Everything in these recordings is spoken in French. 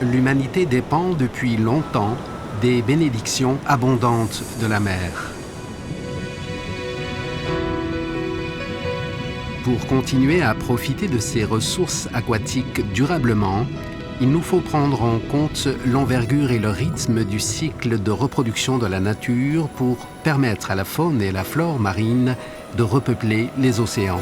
L'humanité dépend depuis longtemps des bénédictions abondantes de la mer. Pour continuer à profiter de ces ressources aquatiques durablement, il nous faut prendre en compte l'envergure et le rythme du cycle de reproduction de la nature pour permettre à la faune et la flore marine de repeupler les océans.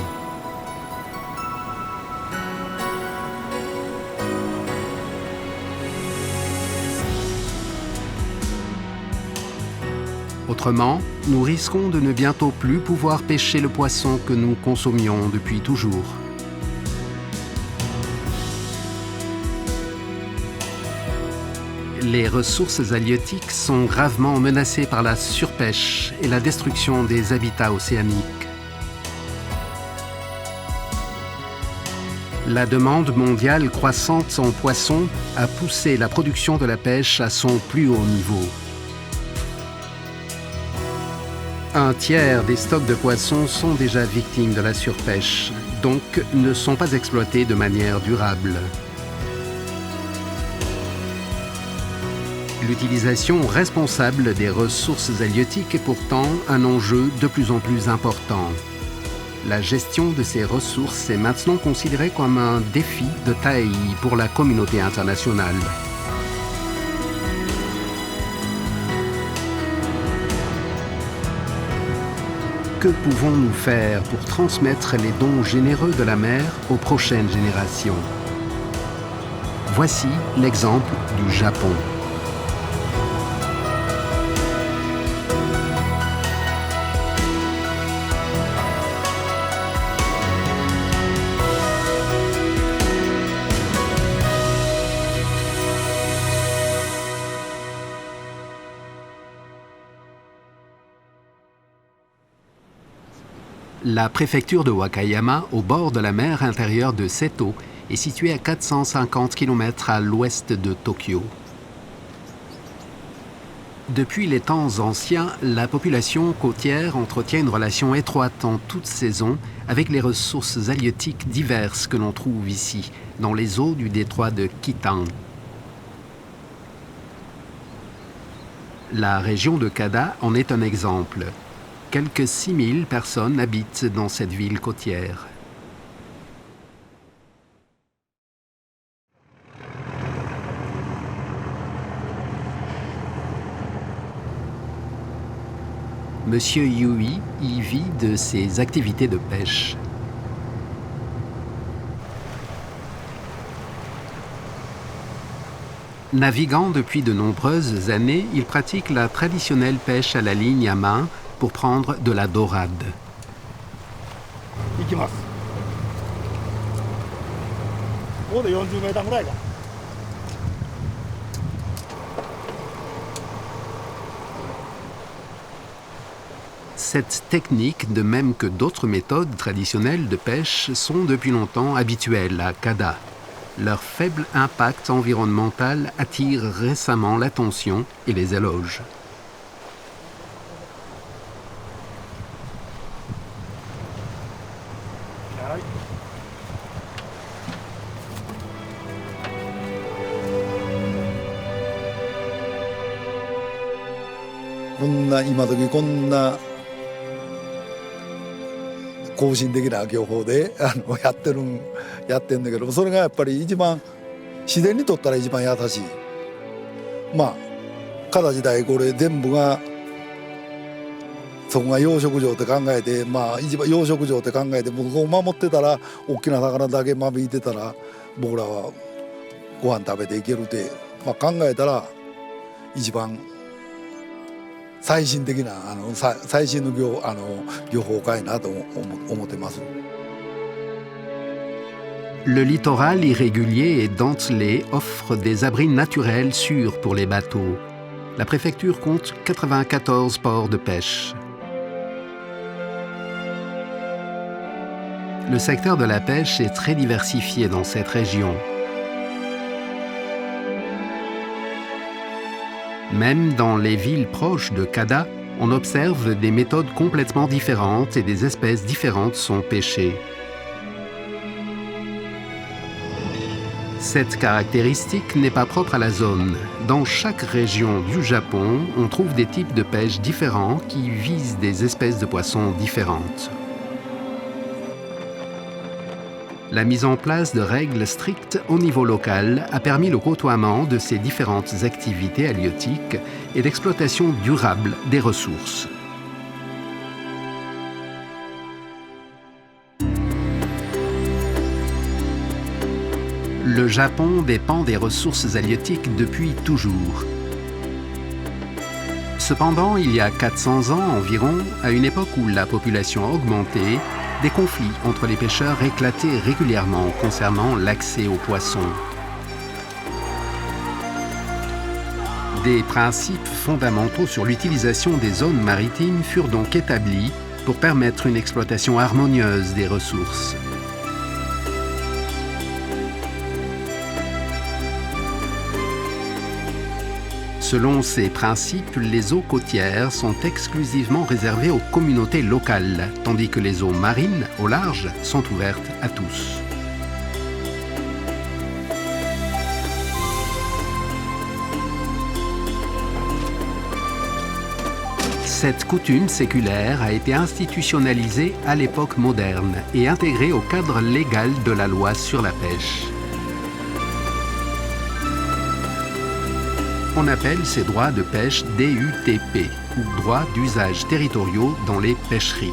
Autrement, nous risquons de ne bientôt plus pouvoir pêcher le poisson que nous consommions depuis toujours. Les ressources halieutiques sont gravement menacées par la surpêche et la destruction des habitats océaniques. La demande mondiale croissante en poissons a poussé la production de la pêche à son plus haut niveau. Un tiers des stocks de poissons sont déjà victimes de la surpêche, donc ne sont pas exploités de manière durable. L'utilisation responsable des ressources halieutiques est pourtant un enjeu de plus en plus important. La gestion de ces ressources est maintenant considérée comme un défi de taille pour la communauté internationale. Que pouvons-nous faire pour transmettre les dons généreux de la mer aux prochaines générations? Voici l'exemple du Japon. La préfecture de Wakayama, au bord de la mer intérieure de Seto, est située à 450 km à l'ouest de Tokyo. Depuis les temps anciens, la population côtière entretient une relation étroite en toute saison avec les ressources halieutiques diverses que l'on trouve ici, dans les eaux du détroit de Kitang. La région de Kada en est un exemple. Quelques 6000 personnes habitent dans cette ville côtière. Monsieur Yui y vit de ses activités de pêche. Naviguant depuis de nombreuses années, il pratique la traditionnelle pêche à la ligne à main pour prendre de la dorade. Cette technique, de même que d'autres méthodes traditionnelles de pêche, sont depuis longtemps habituelles à Kada. Leur faible impact environnemental attire récemment l'attention et les éloges.今時こんな更新的な漁法でやってんだけど、それがやっぱり一番自然にとったら一番優しい。まあkada時代これ全部がそこが養殖場って考えて、まあ一番養殖場って考えて僕を守ってたら、大きな魚だけ間引いてたら僕らはご飯食べていけるって、まあ、考えたら一番最新的な最新の漁法かいなと思ってます。Le littoral irrégulier et dentelé offre des abris naturels sûrs pour les bateaux. La préfecture compte 94 ports de pêche. Le secteur de la pêche est très diversifié dans cette région. Même dans les villes proches de Kada, on observe des méthodes complètement différentes et des espèces différentes sont pêchées. Cette caractéristique n'est pas propre à la zone. Dans chaque région du Japon, on trouve des types de pêche différents qui visent des espèces de poissons différentes. La mise en place de règles strictes au niveau local a permis le côtoiement de ces différentes activités halieutiques et l'exploitation durable des ressources. Le Japon dépend des ressources halieutiques depuis toujours. Cependant, il y a 400 ans environ, à une époque où la population a augmenté, des conflits entre les pêcheurs éclataient régulièrement concernant l'accès aux poissons. Des principes fondamentaux sur l'utilisation des zones maritimes furent donc établis pour permettre une exploitation harmonieuse des ressources. Selon ces principes, les eaux côtières sont exclusivement réservées aux communautés locales, tandis que les eaux marines, au large, sont ouvertes à tous. Cette coutume séculaire a été institutionnalisée à l'époque moderne et intégrée au cadre légal de la loi sur la pêche. On appelle ces droits de pêche DUTP, ou droits d'usage territoriaux dans les pêcheries.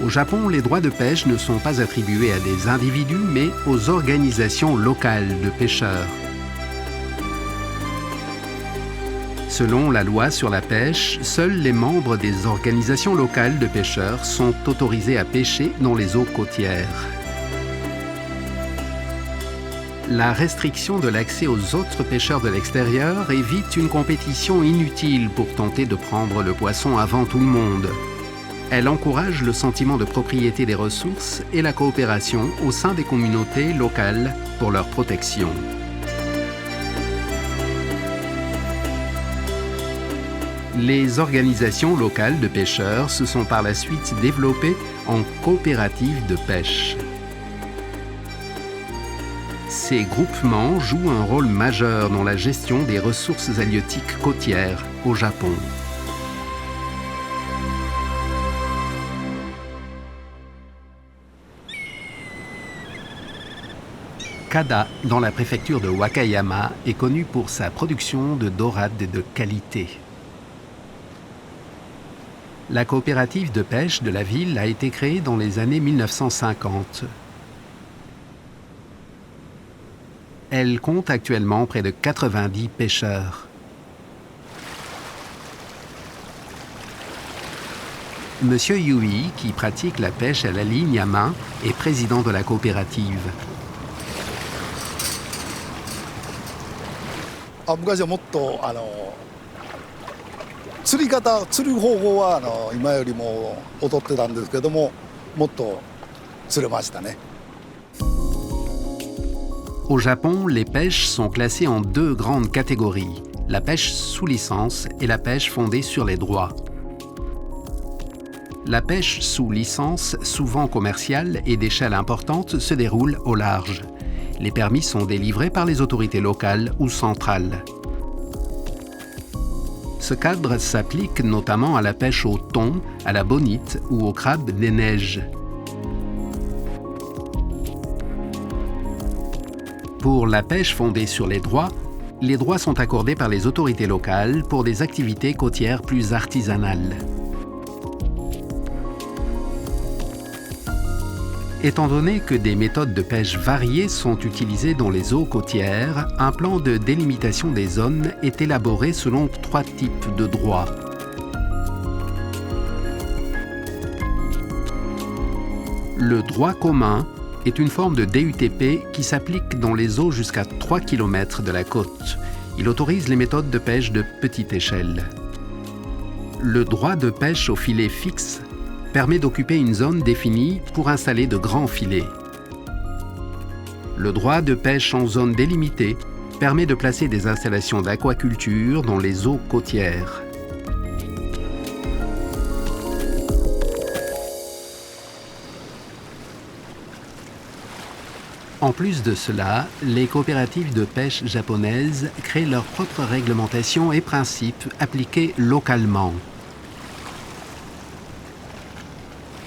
Au Japon, les droits de pêche ne sont pas attribués à des individus, mais aux organisations locales de pêcheurs. Selon la loi sur la pêche, seuls les membres des organisations locales de pêcheurs sont autorisés à pêcher dans les eaux côtières. La restriction de l'accès aux autres pêcheurs de l'extérieur évite une compétition inutile pour tenter de prendre le poisson avant tout le monde. Elle encourage le sentiment de propriété des ressources et la coopération au sein des communautés locales pour leur protection. Les organisations locales de pêcheurs se sont par la suite développées en coopératives de pêche. Ces groupements jouent un rôle majeur dans la gestion des ressources halieutiques côtières au Japon. Kada, dans la préfecture de Wakayama, est connue pour sa production de dorades de qualité. La coopérative de pêche de la ville a été créée dans les années 1950. Elle compte actuellement près de 90 pêcheurs. Monsieur Yui, qui pratique la pêche à la ligne à main, est président de la coopérative. 昔はもっと釣る方法は今よりも劣ってたんですけども、もっと釣れましたね。 Au Japon, les pêches sont classées en deux grandes catégories, la pêche sous licence et la pêche fondée sur les droits. La pêche sous licence, souvent commerciale et d'échelle importante, se déroule au large. Les permis sont délivrés par les autorités locales ou centrales. Ce cadre s'applique notamment à la pêche au thon, à la bonite ou au crabe des neiges. Pour la pêche fondée sur les droits sont accordés par les autorités locales pour des activités côtières plus artisanales. Étant donné que des méthodes de pêche variées sont utilisées dans les eaux côtières, un plan de délimitation des zones est élaboré selon 3 types de droits. Le droit commun est une forme de DUTP qui s'applique dans les eaux jusqu'à 3 km de la côte. Il autorise les méthodes de pêche de petite échelle. Le droit de pêche au filet fixe permet d'occuper une zone définie pour installer de grands filets. Le droit de pêche en zone délimitée permet de placer des installations d'aquaculture dans les eaux côtières. En plus de cela, les coopératives de pêche japonaises créent leurs propres réglementations et principes appliqués localement.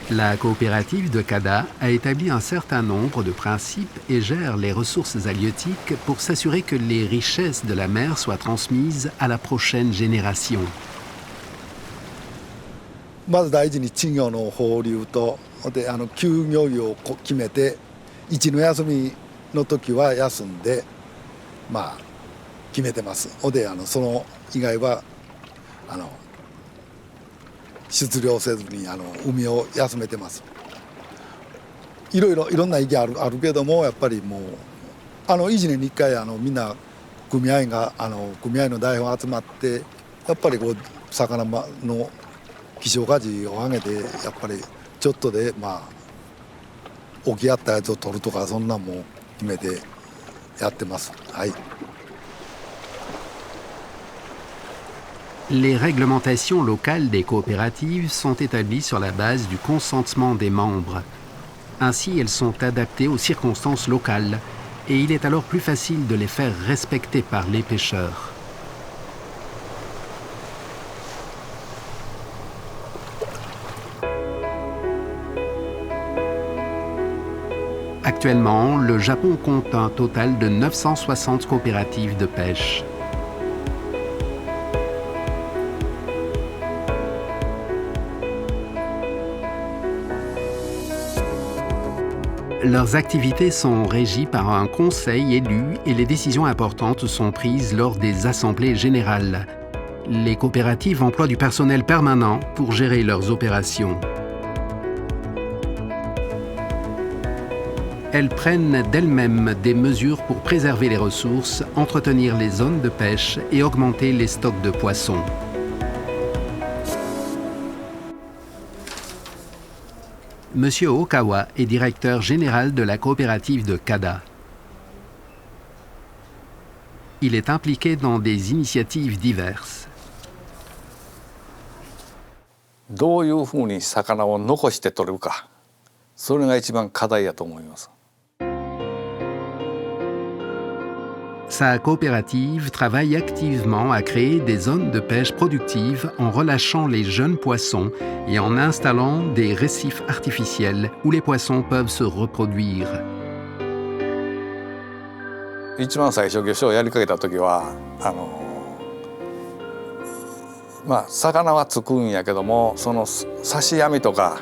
La coopérative de Kada a établi un certain nombre de principes et gère les ressources halieutiques pour s'assurer que les richesses de la mer soient transmises à la prochaine génération. まず第一に稚魚の放流とで休漁日を決めて一の休みの時は休んでまあ決めてます。でその以外は出漁せずに海を休めてます。いろんな意見あるけども、やっぱりもう1年に1回みんな組合の代表が集まってやっぱりこう魚の希少価値を上げてやっぱりちょっとで起き合ったやつを取るとかそんなんも決めてやってます。はい。Les réglementations locales des coopératives sont établies sur la base du consentement des membres. Ainsi, elles sont adaptées aux circonstances locales et il est alors plus facile de les faire respecter par les pêcheurs. Actuellement, le Japon compte un total de 960 coopératives de pêche. Leurs activités sont régies par un conseil élu et les décisions importantes sont prises lors des assemblées générales. Les coopératives emploient du personnel permanent pour gérer leurs opérations. Elles prennent d'elles-mêmes des mesures pour préserver les ressources, entretenir les zones de pêche et augmenter les stocks de poissons. Monsieur Okawa est directeur général de la coopérative de Kada. Il est impliqué dans des initiatives diverses. どういうふうに魚を残して取るか、それが一番課題やと思います。 Sa coopérative travaille activement à créer des zones de pêche productives en relâchant les jeunes poissons et en installant des récifs artificiels où les poissons peuvent se reproduire. 一番最初漁師をやりかけた時は魚はつくんやけどもその刺し網とか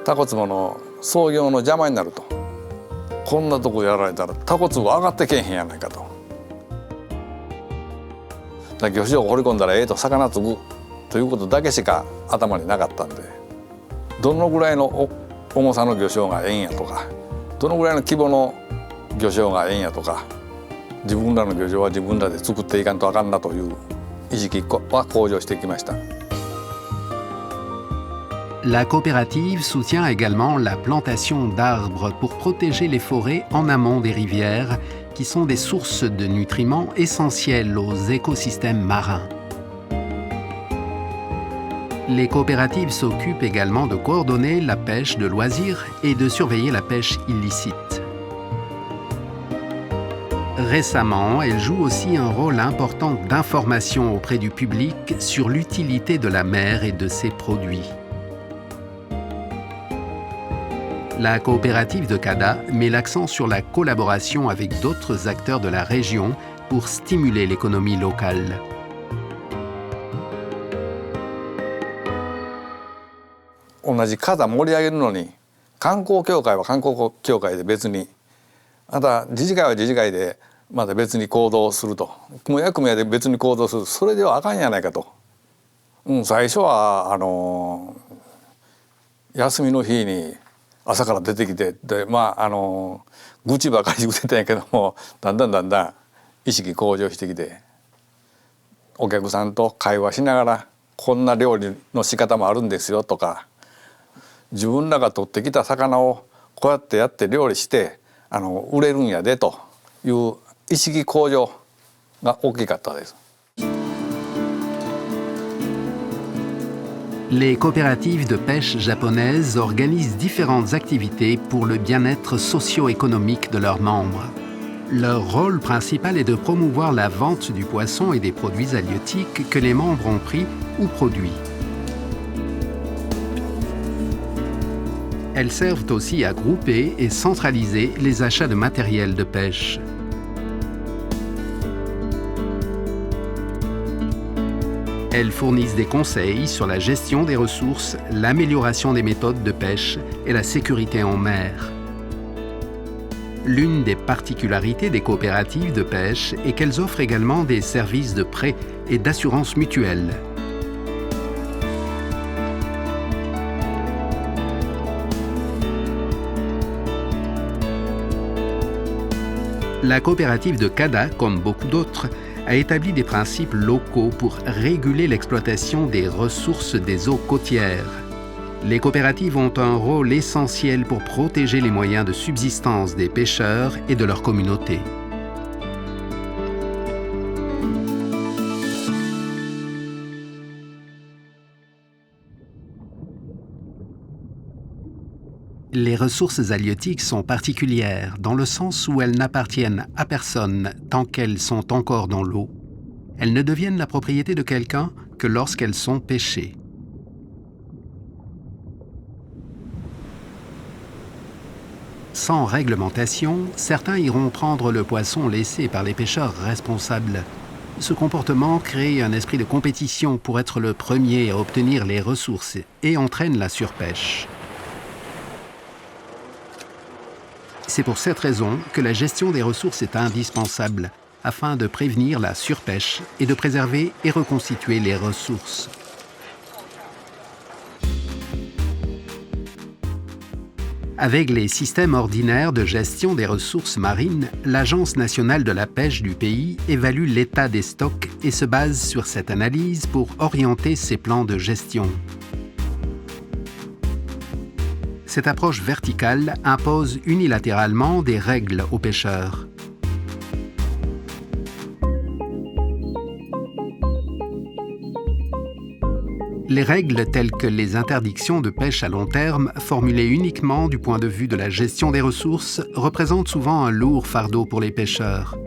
タコツボの操業の邪魔になると。こんなとこやられたらタコツボ上がってけえへんやないかと。 漁師を放り込んだら魚つぐということだけしか頭になかったんでどのぐらいの重さの漁礁がええんやとかどのぐらいの規模の漁礁がええんやとか自分らの漁場は自分らで作っていかんとあかんなという意識は向上してきました。 La coopérative soutient également la plantation d'arbres pour protéger les forêts en amont des rivières qui sont des sources de nutriments essentiels aux écosystèmes marins. Les coopératives s'occupent également de coordonner la pêche de loisirs et de surveiller la pêche illicite. Récemment, elles jouent aussi un rôle important d'information auprès du public sur l'utilité de la mer et de ses produits. La coopérative de Kada met l'accent sur la collaboration avec d'autres acteurs de la région pour stimuler l'économie locale. « 同じkada盛り上げるのに観光協会は観光協会で別にまた自治会は自治会でまた別に行動すると組合組合で別に行動するそれではあかんやないかと、最初は休みの日に朝から出てきてで愚痴ばかり言ってたんやけどもだんだん意識向上してきてお客さんと会話しながらこんな料理の仕方もあるんですよとか自分らが取ってきた魚をこうやってやって料理して売れるんやでという意識向上が大きかったです。Les coopératives de pêche japonaises organisent différentes activités pour le bien-être socio-économique de leurs membres. Leur rôle principal est de promouvoir la vente du poisson et des produits halieutiques que les membres ont pris ou produits. Elles servent aussi à grouper et centraliser les achats de matériel de pêche. Elles fournissent des conseils sur la gestion des ressources, l'amélioration des méthodes de pêche et la sécurité en mer. L'une des particularités des coopératives de pêche est qu'elles offrent également des services de prêt et d'assurance mutuelle. La coopérative de Kada, comme beaucoup d'autres, a établi des principes locaux pour réguler l'exploitation des ressources des eaux côtières. Les coopératives ont un rôle essentiel pour protéger les moyens de subsistance des pêcheurs et de leur communauté. Les ressources halieutiques sont particulières dans le sens où elles n'appartiennent à personne tant qu'elles sont encore dans l'eau. Elles ne deviennent la propriété de quelqu'un que lorsqu'elles sont pêchées. Sans réglementation, certains iront prendre le poisson laissé par les pêcheurs responsables. Ce comportement crée un esprit de compétition pour être le premier à obtenir les ressources et entraîne la surpêche. C'est pour cette raison que la gestion des ressources est indispensable, afin de prévenir la surpêche et de préserver et reconstituer les ressources. Avec les systèmes ordinaires de gestion des ressources marines, l'Agence nationale de la pêche du pays évalue l'état des stocks et se base sur cette analyse pour orienter ses plans de gestion. Cette approche verticale impose unilatéralement des règles aux pêcheurs. Les règles telles que les interdictions de pêche à long terme, formulées uniquement du point de vue de la gestion des ressources, représentent souvent un lourd fardeau pour les pêcheurs.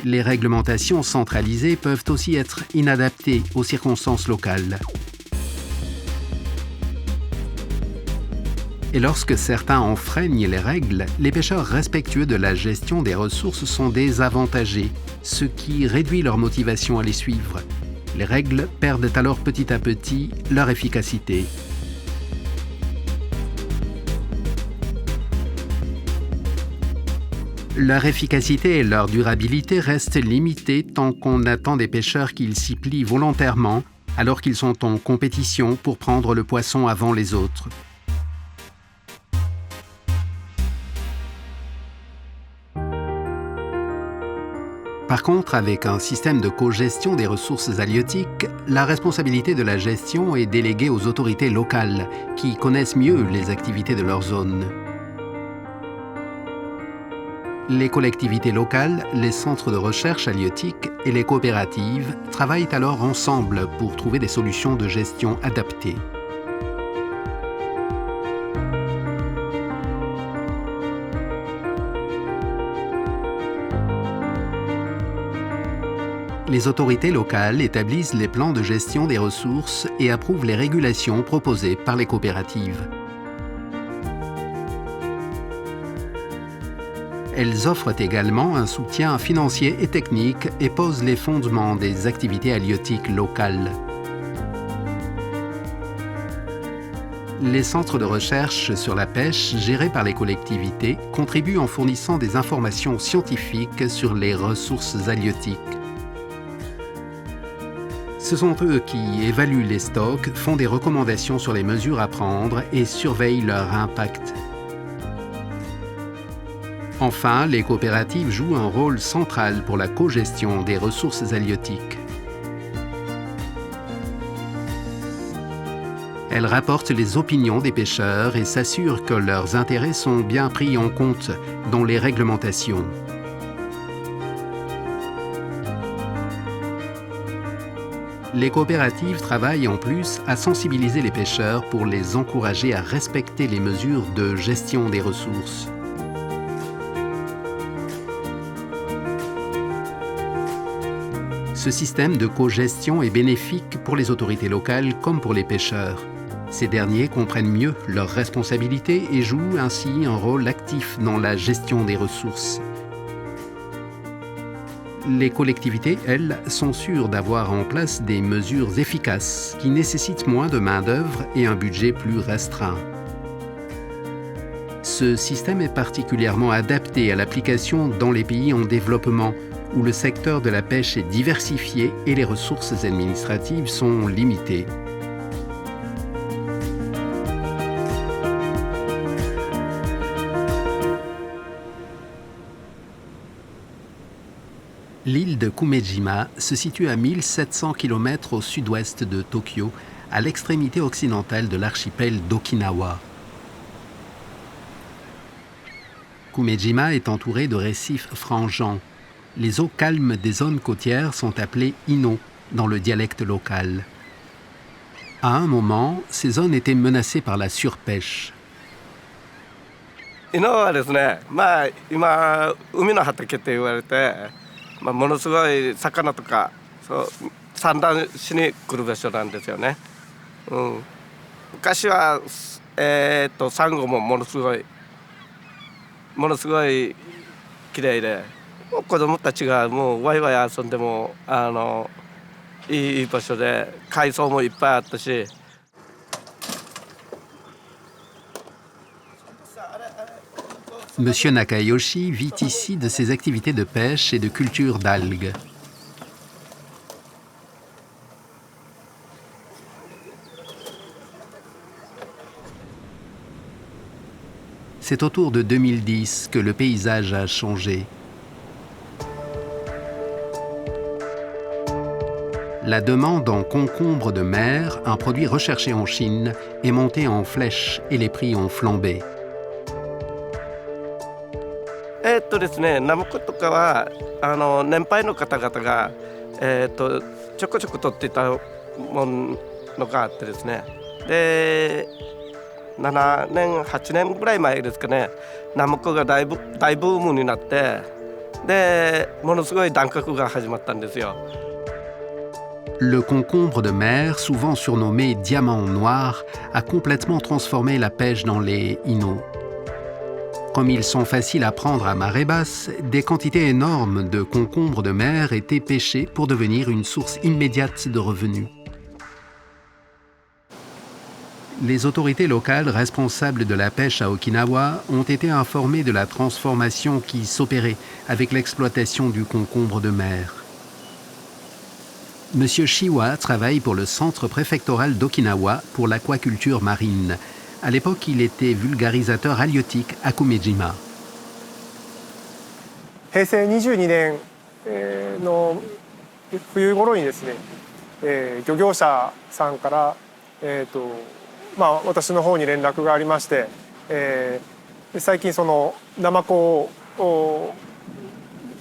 Les réglementations centralisées peuvent aussi être inadaptées aux circonstances locales. Et lorsque certains enfreignent les règles, les pêcheurs respectueux de la gestion des ressources sont désavantagés, ce qui réduit leur motivation à les suivre. Les règles perdent alors petit à petit leur efficacité. Leur efficacité et leur durabilité restent limitées tant qu'on attend des pêcheurs qu'ils s'y plient volontairement alors qu'ils sont en compétition pour prendre le poisson avant les autres. Par contre, avec un système de cogestion des ressources halieutiques, la responsabilité de la gestion est déléguée aux autorités locales, qui connaissent mieux les activités de leur zone. Les collectivités locales, les centres de recherche halieutiques et les coopératives travaillent alors ensemble pour trouver des solutions de gestion adaptées. Les autorités locales établissent les plans de gestion des ressources et approuvent les régulations proposées par les coopératives. Elles offrent également un soutien financier et technique et posent les fondements des activités halieutiques locales. Les centres de recherche sur la pêche gérés par les collectivités contribuent en fournissant des informations scientifiques sur les ressources halieutiques. Ce sont eux qui évaluent les stocks, font des recommandations sur les mesures à prendre et surveillent leur impact. Enfin, les coopératives jouent un rôle central pour la cogestion des ressources halieutiques. Elles rapportent les opinions des pêcheurs et s'assurent que leurs intérêts sont bien pris en compte dans les réglementations. Les coopératives travaillent en plus à sensibiliser les pêcheurs pour les encourager à respecter les mesures de gestion des ressources. Ce système de cogestion est bénéfique pour les autorités locales comme pour les pêcheurs. Ces derniers comprennent mieux leurs responsabilités et jouent ainsi un rôle actif dans la gestion des ressources. Les collectivités, elles, sont sûres d'avoir en place des mesures efficaces qui nécessitent moins de main-d'œuvre et un budget plus restreint. Ce système est particulièrement adapté à l'application dans les pays en développement, où le secteur de la pêche est diversifié et les ressources administratives sont limitées. L'île de Kumejima se situe à 1700 km au sud-ouest de Tokyo, à l'extrémité occidentale de l'archipel d'Okinawa. Kumejima est entouré de récifs frangeants. Les eaux calmes des zones côtières sont appelées Ino dans le dialecte local. À un moment, ces zones étaient menacées par la surpêche. イノはですね、今海の畑って言われて、ものすごい魚とか産卵しに来る場所なんですよね。昔はサンゴもものすごい綺麗で、子供たちがもうワイワイ遊んでもいい場所で海藻もいっぱいあったし。Monsieur Nakayoshi vit ici de ses activités de pêche et de culture d'algues. C'est autour de 2010 que le paysage a changé. La demande en concombre de mer, un produit recherché en Chine, est montée en flèche et les prix ont flambé. ですね、ナムコとかは年配の方々が、ちょこちょこ取っていたものがあってですね、で7年8年ぐらい前ですかね、ナムコが大ブームになって、でものすごい乱獲が始まったんですよ。Le concombre de mer, souvent surnommé diamant noir, a complètement transformé la pêche dans les Ino. Comme ils sont faciles à prendre à marée basse, des quantités énormes de concombres de mer étaient pêchés pour devenir une source immédiate de revenus. Les autorités locales responsables de la pêche à Okinawa ont été informées de la transformation qui s'opérait avec l'exploitation du concombre de mer. Monsieur Shiwa travaille pour le centre préfectoral d'Okinawa pour l'aquaculture marine. À l'époque, il était vulgarisateur halieutique à Kumejima. 平成22年の冬頃にですね、漁業者さんから、私の方に連絡がありまして、最近そのナマコを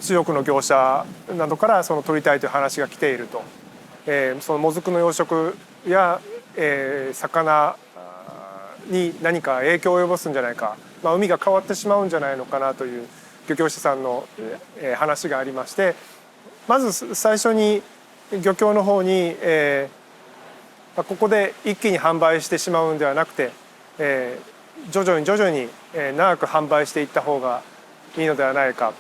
中国の業者などから取りたいという話が来ていると、そのモズクの養殖や、魚に何か影響を及ぼすんじゃないか、海が変わってしまうんじゃないのかなという漁業者さんの話がありまして、まず最初に漁協の方にここで一気に販売してしまうんではなくて、徐々に長く販売していった方がいいのではないか、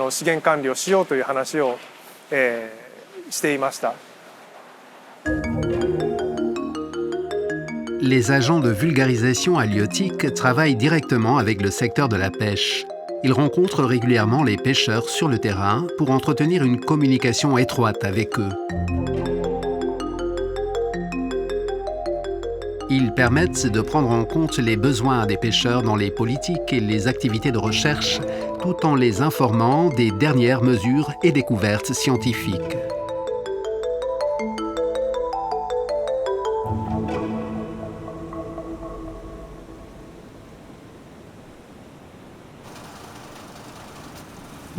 資源管理をしようという話をしていました。Les agents de vulgarisation halieutique travaillent directement avec le secteur de la pêche. Ils rencontrent régulièrement les pêcheurs sur le terrain pour entretenir une communication étroite avec eux. Ils permettent de prendre en compte les besoins des pêcheurs dans les politiques et les activités de recherche, tout en les informant des dernières mesures et découvertes scientifiques.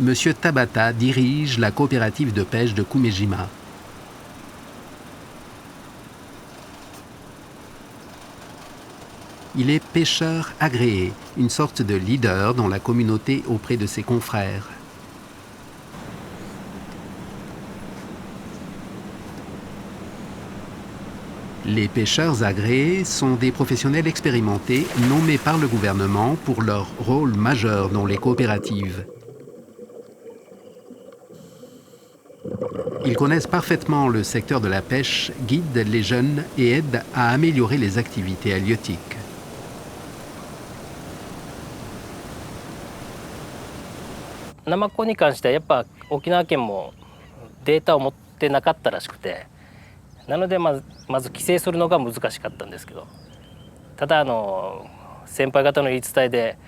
Monsieur Tabata dirige la coopérative de pêche de Kumejima. Il est pêcheur agréé, une sorte de leader dans la communauté auprès de ses confrères. Les pêcheurs agréés sont des professionnels expérimentés nommés par le gouvernement pour leur rôle majeur dans les coopératives. Ils connaissent parfaitement le secteur de la pêche, guident les jeunes et aident à améliorer les activités halieutiques.ナマコに関してはやっぱ沖縄県もデータを持ってなかったらしくて、なのでまず規制するのが難しかったんですけど、ただ先輩方の言い伝えで、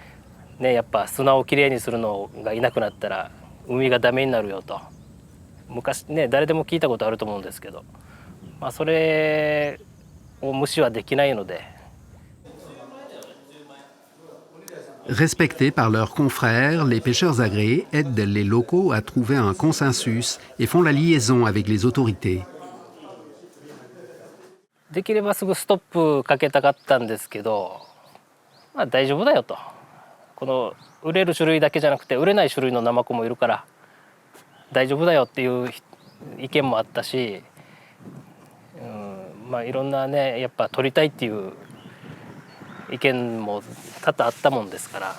ね、やっぱ砂をきれいにするのがいなくなったら海がダメになるよと昔ね誰でも聞いたことあると思うんですけど、それを無視はできないので。Respectés par leurs confrères, les pêcheurs agréés aident les locaux à trouver un consensus et font la liaison avec les autorités. できればすぐストップかけたかったんですけど、大丈夫だよと。この売れる種類だけじゃなくて売れない種類のナマコもいるから大丈夫だよっていう意見もあったし、いろんなねやっぱ取りたいっていう意見も多々あったもんですから。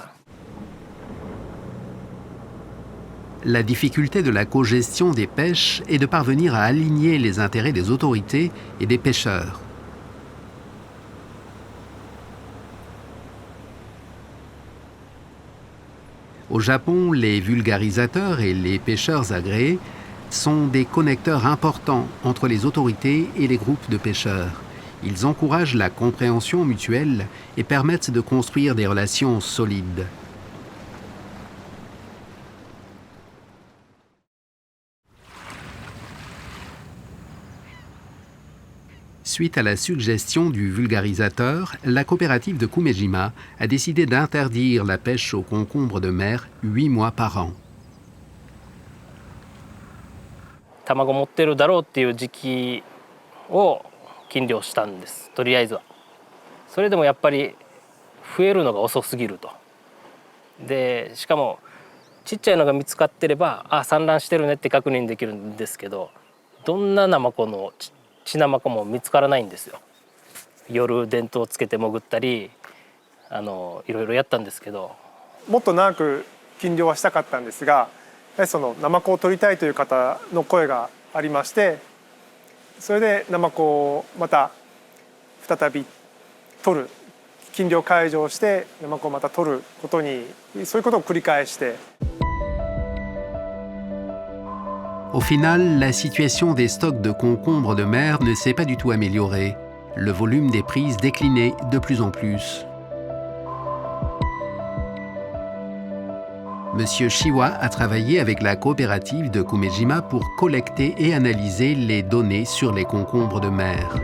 La difficulté de la cogestion des pêches est de parvenir à aligner les intérêts des autorités et des pêcheurs. Au Japon, les vulgarisateurs et les pêcheurs agréés sont des connecteurs importants entre les autorités et les groupes de pêcheurs. Ils encouragent la compréhension mutuelle et permettent de construire des relations solides. Suite à la suggestion du vulgarisateur, la coopérative de Kumejima a décidé d'interdire la pêche au concombre de mer 8 mois par an. 卵持ってるだろうっていう時期を禁漁したんです、とりあえずは。それでもやっぱり増えるのが遅すぎると。でしかもちっちゃいのが見つかってれば産卵してるねって確認できるんですけど、どんなナマコの血ナマコも見つからないんですよ。夜電灯をつけて潜ったりいろいろやったんですけど。もっと長く禁漁はしたかったんですが、そのナマコを取りたいという方の声がありまして、それでナマコをまた再び取る、禁漁解除をしてナマコをまた取ることに、そういうことを繰り返して。Au final, la situation des stocks de concombres de mer ne s'est pas du tout améliorée. Le volume des prises déclinait de plus en plus. Monsieur Shiwa a travaillé avec la coopérative de Kumejima pour collecter et analyser les données sur les concombres de mer.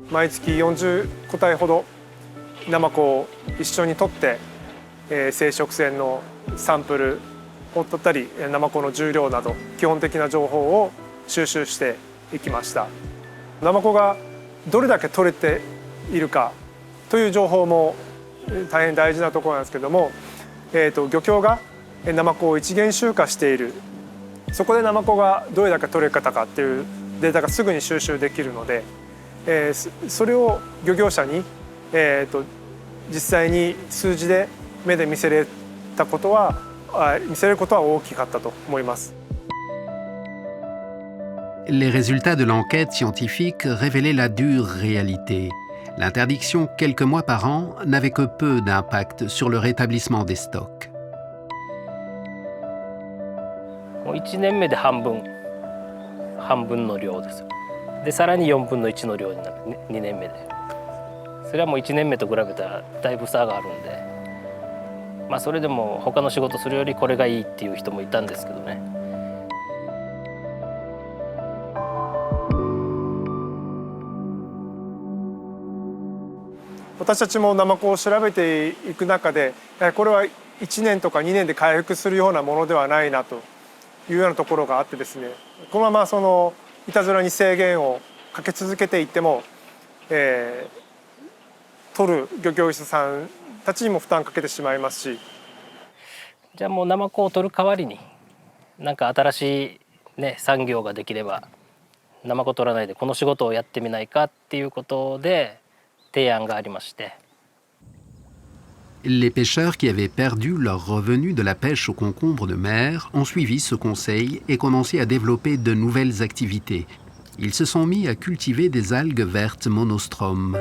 毎月40個体ほどナマコを一緒に取って、生殖腺のサンプルを取ったり、ナマコの重量など基本的な情報を収集していきました。ナマコがどれだけ取れているかという情報も大変大事なところなんですけども、漁協がナマコを一元集荷している、そこでナマコがどれだけ取れ方かっていうデータがすぐに収集できるので、それを漁業者に、実際に数字で目で見せれることは大きかったと思います。Les résultats de l'enquête scientifique révélaient la dure réalité. L'interdiction quelques mois par an n'avait que peu d'impact sur le rétablissement des stocks. もう1年目で半分の量ですよ。でさらに4分の1の量になる2年目で。それはもう1年目と比べたらだいぶ差があるんで、それでも他の仕事するよりこれがいいっていう人もいたんですけどね。私たちもナマコを調べていく中で、これは1年とか2年で回復するようなものではないなというようなところがあってですね、このままそのいたずらに制限をかけ続けていっても、取る漁業者さんたちにも負担かけてしまいますし、じゃあもうナマコを取る代わりになんか新しい、ね、産業ができればナマコ取らないでこの仕事をやってみないかっていうことで提案がありまして。Les pêcheurs qui avaient perdu leurs revenus de la pêche au concombre de mer ont suivi ce conseil et commencé à développer de nouvelles activités. Ils se sont mis à cultiver des algues vertes monostrum.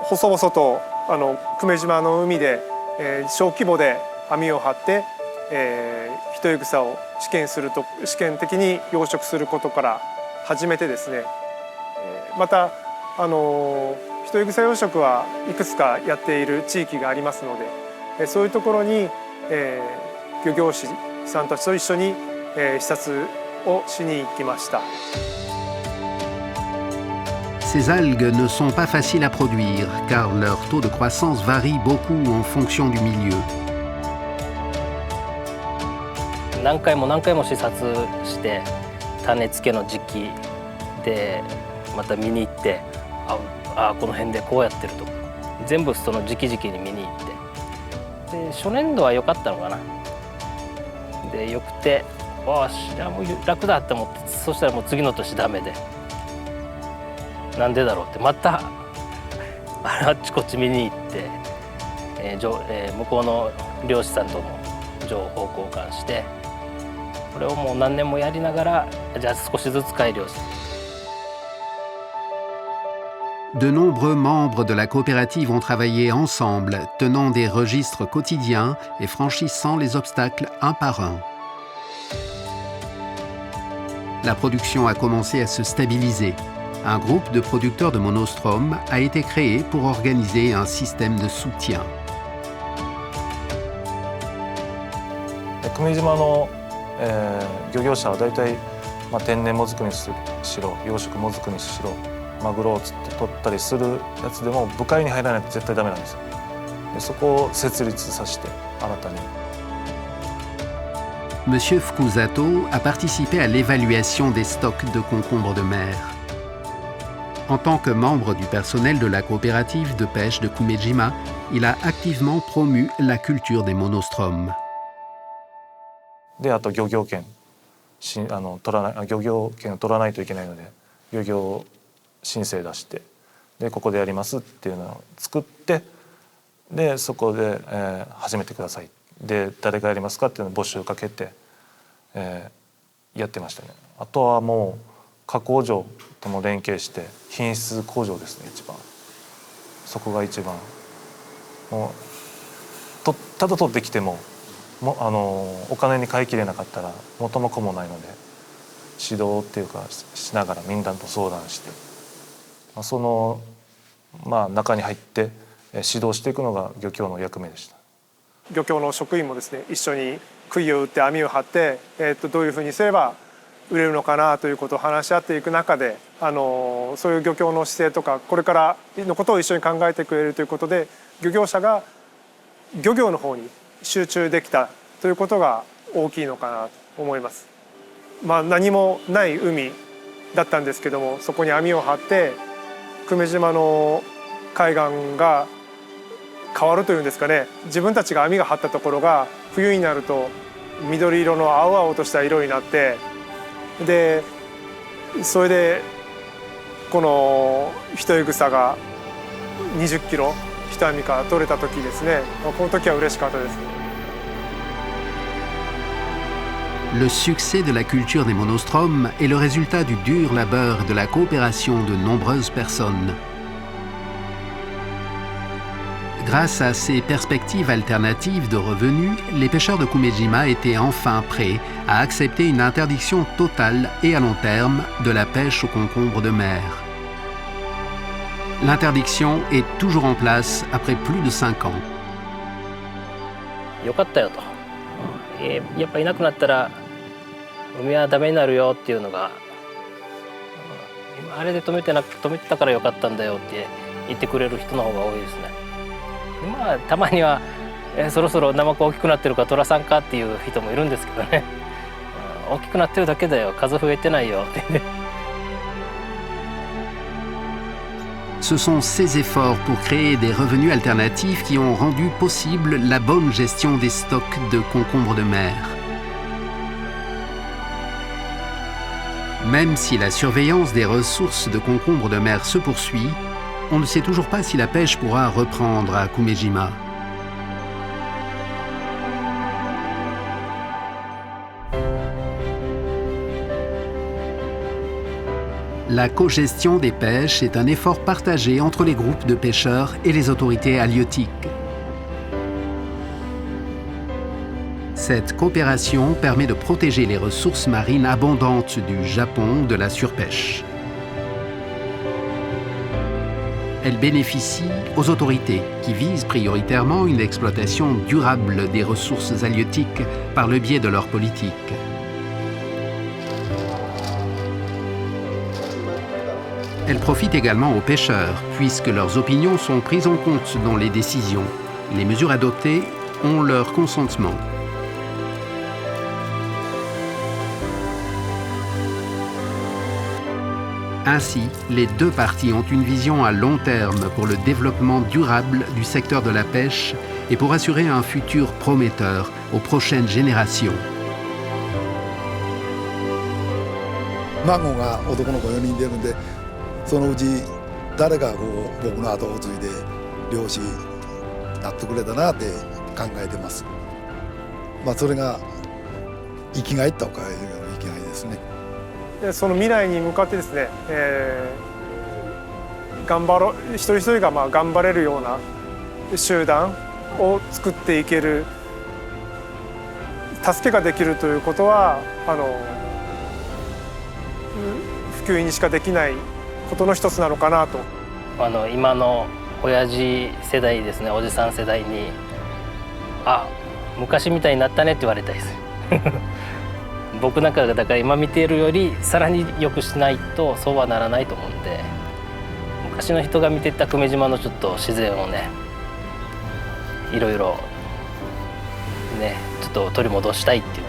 細々と久米島の海で、小規模で網を張って、ヒトイグサを試験的に養殖することから始めてですね、またヒトイグサ養殖はいくつかやっている地域がありますので、そういうところに、漁業士さんたちと一緒に、視察をしに行きました。Ces algues ne sont pas faciles à produire car leur taux de croissance varie beaucoup en fonction du milieu. 何回も何回も視察して種付けの時期でまた見に行って、この辺でこうやってるとか全部その時期々に見に行ってで初年度は良かったのかな。でよくてじゃあもう楽だって思って、そしたらもう次の年ダメで。なんでだろうってまたあっちこっち見に行って、向こうの漁師さんとも情報交換してこれをもう何年もやりながらじゃあ少しずつ改良して。De nombreux membres de la coopérative ont travaillé ensemble, tenant des registres quotidiens et franchissant les obstacles un par un. La production a commencé à se stabiliser. Un groupe de producteurs de monostrum a été créé pour organiser un système de soutien. 久米島の、漁業者は大体、天然もずくにしろ養殖もずくにしろマグロを釣って取ったりするやつでも部会に入らないと絶対ダメなんですよ。でそこを設立させて新たに。Monsieur Fukusato a participé à l'évaluation des stocks de concombres de mer. En tant que membre du personnel de la coopérative de pêche de Kumejima, il a activement promu la culture des monostroms. であと漁業権を取らないといけないので漁業申請出してでここでやりますっていうのを作ってでそこで、始めてくださいで誰がやりますかっていうのを募集かけて、やってましたね。あとはもう加工場とも連携して品質向上ですね。一番そこが一番もうただ取ってきてもお金に買い切れなかったら元も子もないので指導っていうかしながらみんなと相談してその中に入って指導していくのが漁協の役目でした。漁協の職員もですね一緒に杭を打って網を張って、どういうふうにすれば売れるのかなということを話し合っていく中でそういう漁協の姿勢とかこれからのことを一緒に考えてくれるということで漁業者が漁業の方に集中できたということが大きいのかなと思います。何もない海だったんですけどもそこに網を張って久米島の海岸が変わるというんですかね。自分たちが網が張ったところが冬になると緑色の青々とした色になってでそれでこのヒトイグサが20キロ一網から取れた時ですねこの時は嬉しかったです。Le succès de la culture des monostroms est le résultat du dur labeur de la coopération de nombreuses personnes. Grâce à ces perspectives alternatives de revenus, les pêcheurs de Kumejima étaient enfin prêts à accepter une interdiction totale et à long terme de la pêche au concombre de mer. L'interdiction est toujours en place après plus de 5 ans. よかったよと。やっぱいなくなったら海はダメになるよっていうのが、あれで止めてたからよかったんだよって言ってくれる人の方が多いですね。たまには、そろそろナマコ大きくなってるから取らさんかっていう人もいるんですけどね。大きくなってるだけだよ、数増えてないよって。Ce sont ces efforts pour créer des revenus alternatifs qui ont rendu possible la bonne gestion des stocks de concombres de mer. Même si la surveillance des ressources de concombres de mer se poursuit, on ne sait toujours pas si la pêche pourra reprendre à Kumejima. La cogestion des pêches est un effort partagé entre les groupes de pêcheurs et les autorités halieutiques. Cette coopération permet de protéger les ressources marines abondantes du Japon de la surpêche. Elle bénéficie aux autorités qui visent prioritairement une exploitation durable des ressources halieutiques par le biais de leur politique. Elle profite également aux pêcheurs, puisque leurs opinions sont prises en compte dans les décisions. Les mesures adoptées ont leur consentement. Ainsi, les deux parties ont une vision à long terme pour le développement durable du secteur de la pêche et pour assurer un futur prometteur aux prochaines générations. 孫が男の子4人出るんで、そのうち誰がこう僕の後を継いで漁師になってくれたなって考えてます。それが生きがいったおかげの生きがいですね。その未来に向かってですね、一人一人が頑張れるような集団を作っていける、助けができるということは普及にしかできないことの一つなのかなと。今の親父世代ですね、おじさん世代に「あ、昔みたいになったね」って言われたいです。僕なんかがだから今見ているよりさらに良くしないとそうはならないと思うんで、昔の人が見てた久米島のちょっと自然をね、いろいろねちょっと取り戻したいっていう。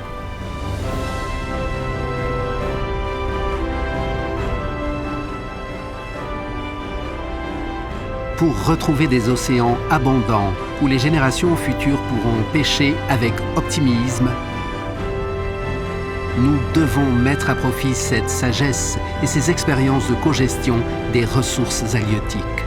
Pour retrouver des océans abondants où les générations futures pourront pêcher avec optimisme, nous devons mettre à profit cette sagesse et ces expériences de cogestion des ressources halieutiques.